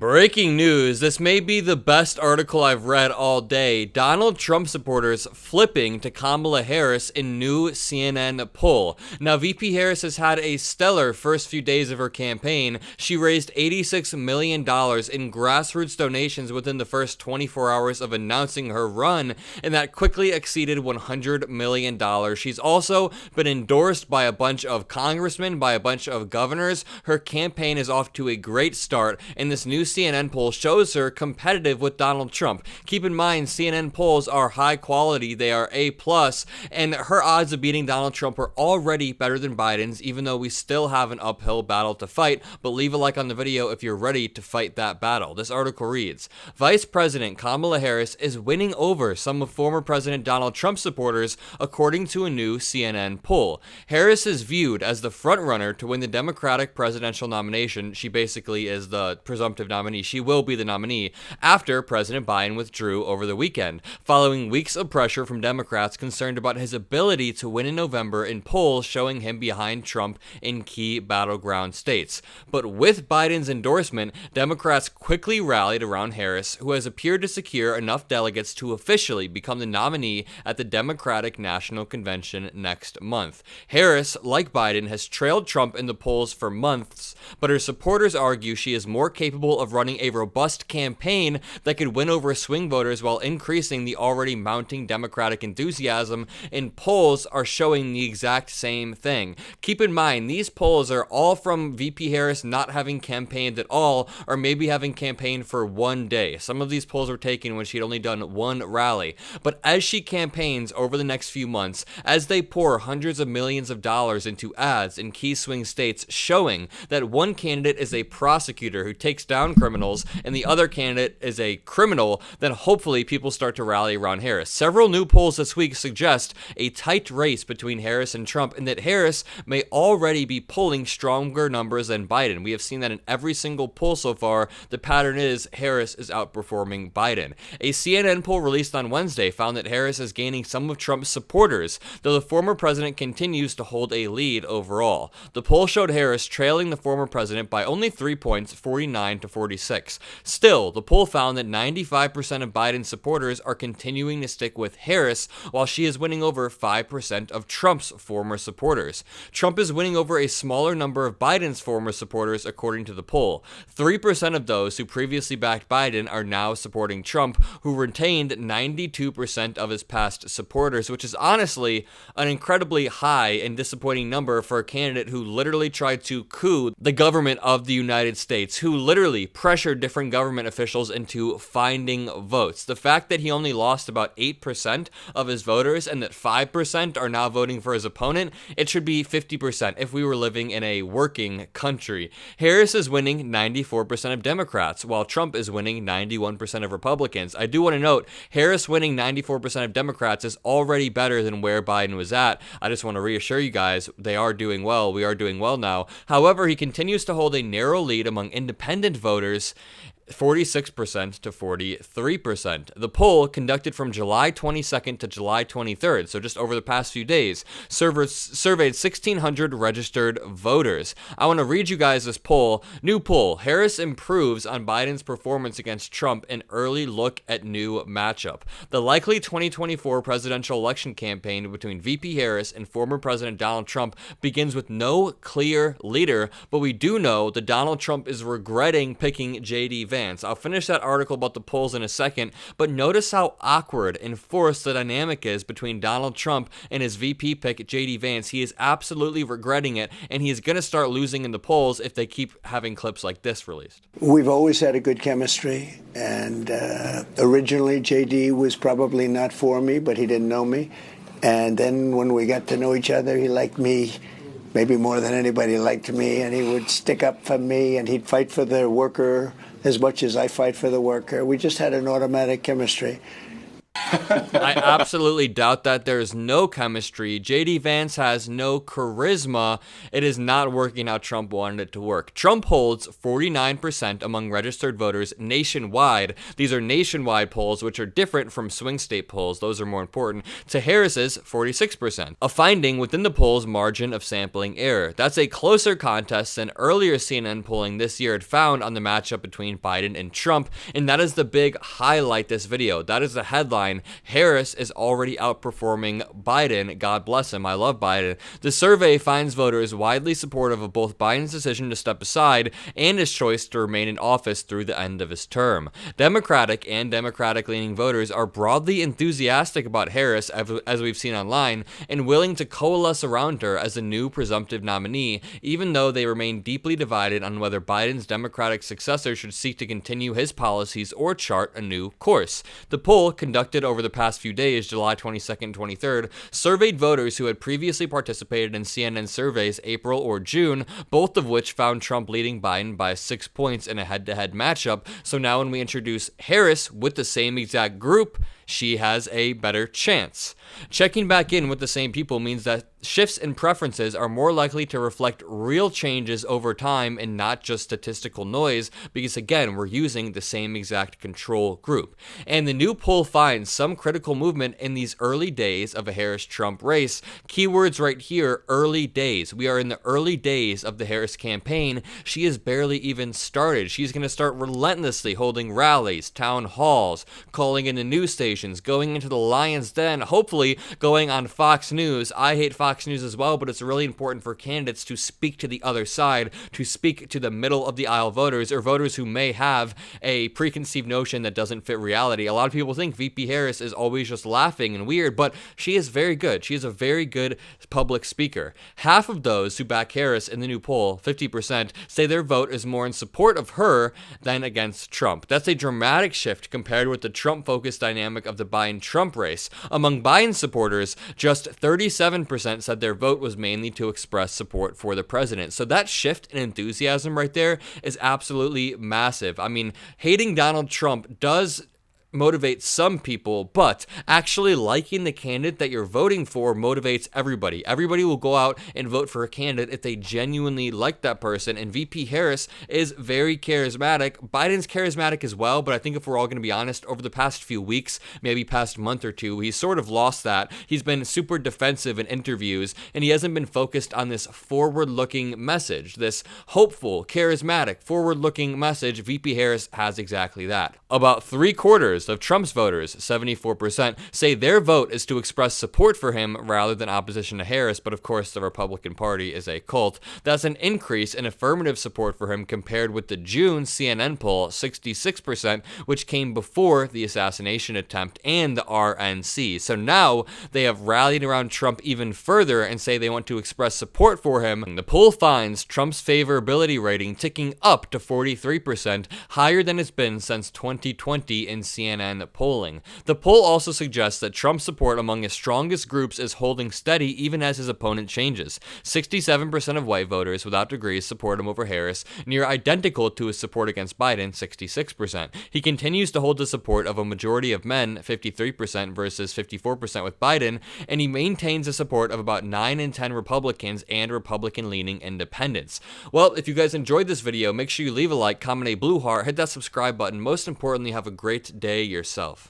Breaking news, this may be the best article I've read all day. Donald Trump supporters flipping to Kamala Harris in new CNN poll. Now, VP Harris has had a stellar first few days of her campaign. She raised $86 million in grassroots donations within the first 24 hours of announcing her run, and that quickly exceeded $100 million. She's also been endorsed by a bunch of congressmen, by a bunch of governors. Her campaign is off to a great start, and this new CNN poll shows her competitive with Donald Trump. Keep in mind, CNN polls are high quality, they are A+, and her odds of beating Donald Trump are already better than Biden's, even though we still have an uphill battle to fight. But leave a like on the video if you're ready to fight that battle. This article reads, Vice President Kamala Harris is winning over some of former President Donald Trump supporters, according to a new CNN poll. Harris is viewed as the frontrunner to win the Democratic presidential nomination. She basically is the presumptive nominee. She will be the nominee after President Biden withdrew over the weekend, following weeks of pressure from Democrats concerned about his ability to win in November in polls showing him behind Trump in key battleground states. But with Biden's endorsement, Democrats quickly rallied around Harris, who has appeared to secure enough delegates to officially become the nominee at the Democratic National Convention next month. Harris, like Biden, has trailed Trump in the polls for months, but her supporters argue she is more capable of running a robust campaign that could win over swing voters while increasing the already mounting Democratic enthusiasm, and polls are showing the exact same thing. Keep in mind, these polls are all from VP Harris not having campaigned at all, or maybe having campaigned for one day. Some of these polls were taken when she'd only done one rally. But as she campaigns over the next few months, as they pour hundreds of millions of dollars into ads in key swing states showing that one candidate is a prosecutor who takes down criminals and the other candidate is a criminal, then hopefully people start to rally around Harris. Several new polls this week suggest a tight race between Harris and Trump, and that Harris may already be pulling stronger numbers than Biden. We have seen that in every single poll so far. The pattern is Harris is outperforming Biden. A CNN poll released on Wednesday found that Harris is gaining some of Trump's supporters, though the former president continues to hold a lead overall. The poll showed Harris trailing the former president by only 3 points, 49 to 46. Still, the poll found that 95% of Biden's supporters are continuing to stick with Harris, while she is winning over 5% of Trump's former supporters. Trump is winning over a smaller number of Biden's former supporters, according to the poll. 3% of those who previously backed Biden are now supporting Trump, who retained 92% of his past supporters, which is honestly an incredibly high and disappointing number for a candidate who literally tried to coup the government of the United States, who literally pressured different government officials into finding votes. The fact that he only lost about 8% of his voters and that 5% are now voting for his opponent, it should be 50% if we were living in a working country. Harris is winning 94% of Democrats, while Trump is winning 91% of Republicans. I do want to note, Harris winning 94% of Democrats is already better than where Biden was at. I just want to reassure you guys, they are doing well. We are doing well now. However, he continues to hold a narrow lead among independent voters, 46% to 43%. The poll, conducted from July 22nd to July 23rd, so just over the past few days, surveyed 1,600 registered voters. I want to read you guys this poll. New poll: Harris improves on Biden's performance against Trump. An early look at new matchup. The likely 2024 presidential election campaign between VP Harris and former President Donald Trump begins with no clear leader, but we do know that Donald Trump is regretting picking J.D. Vance. I'll finish that article about the polls in a second, but notice how awkward and forced the dynamic is between Donald Trump and his VP pick, J.D. Vance. He is absolutely regretting it, and he is going to start losing in the polls if they keep having clips like this released. We've always had a good chemistry, and originally J.D. was probably not for me, but he didn't know me. And then when we got to know each other, he liked me maybe more than anybody liked me, and he would stick up for me, and he'd fight for the worker as much as I fight for the worker. We just had an automatic chemistry. I absolutely doubt that. There's no chemistry. JD Vance has no charisma. It is not working how Trump wanted it to work. Trump holds 49% among registered voters nationwide. These are nationwide polls, which are different from swing state polls. Those are more important. To Harris's 46%. A finding within the poll's margin of sampling error. That's a closer contest than earlier CNN polling this year had found on the matchup between Biden and Trump, and that is the big highlight this video. That is the headline. Harris is already outperforming Biden. God bless him. I love Biden. The survey finds voters widely supportive of both Biden's decision to step aside and his choice to remain in office through the end of his term. Democratic and Democratic-leaning voters are broadly enthusiastic about Harris, as we've seen online, and willing to coalesce around her as a new presumptive nominee, even though they remain deeply divided on whether Biden's Democratic successor should seek to continue his policies or chart a new course. The poll, conducted over the past few days, July 22nd and 23rd, surveyed voters who had previously participated in CNN surveys April or June, both of which found Trump leading Biden by 6 points in a head-to-head matchup. So now when we introduce Harris with the same exact group, she has a better chance. Checking back in with the same people means that shifts in preferences are more likely to reflect real changes over time and not just statistical noise, because again, we're using the same exact control group. And the new poll finds some critical movement in these early days of a Harris-Trump race. Keywords right here, early days. We are in the early days of the Harris campaign. She has barely even started. She's going to start relentlessly holding rallies, town halls, calling into news stations, going into the lion's den, hopefully going on Fox News. I hate Fox News as well, but it's really important for candidates to speak to the other side, to speak to the middle of the aisle voters, or voters who may have a preconceived notion that doesn't fit reality. A lot of people think VP Harris is always just laughing and weird, but she is very good. She is a very good public speaker. Half of those who back Harris in the new poll, 50%, say their vote is more in support of her than against Trump. That's a dramatic shift compared with the Trump-focused dynamic of the Biden-Trump race. Among Biden supporters, just 37% said their vote was mainly to express support for the president. So that shift in enthusiasm right there is absolutely massive. I mean, hating Donald Trump does motivates some people, but actually liking the candidate that you're voting for motivates everybody. Everybody will go out and vote for a candidate if they genuinely like that person, and VP Harris is very charismatic. Biden's charismatic as well, but I think if we're all going to be honest, over the past few weeks, maybe past month or two, he's sort of lost that. He's been super defensive in interviews, and he hasn't been focused on this forward-looking message, this hopeful, charismatic, forward-looking message. VP Harris has exactly that. About 3/4 of Trump's voters, 74%, say their vote is to express support for him rather than opposition to Harris, but of course the Republican Party is a cult. That's an increase in affirmative support for him compared with the June CNN poll, 66%, which came before the assassination attempt and the RNC. So now they have rallied around Trump even further and say they want to express support for him. The poll finds Trump's favorability rating ticking up to 43%, higher than it's been since 2020 in CNN polling. The poll also suggests that Trump's support among his strongest groups is holding steady even as his opponent changes. 67% of white voters without degrees support him over Harris, near identical to his support against Biden, 66%. He continues to hold the support of a majority of men, 53% versus 54% with Biden, and he maintains the support of about 9 in 10 Republicans and Republican-leaning independents. Well, if you guys enjoyed this video, make sure you leave a like, comment a blue heart, hit that subscribe button. Most importantly, have a great day yourself.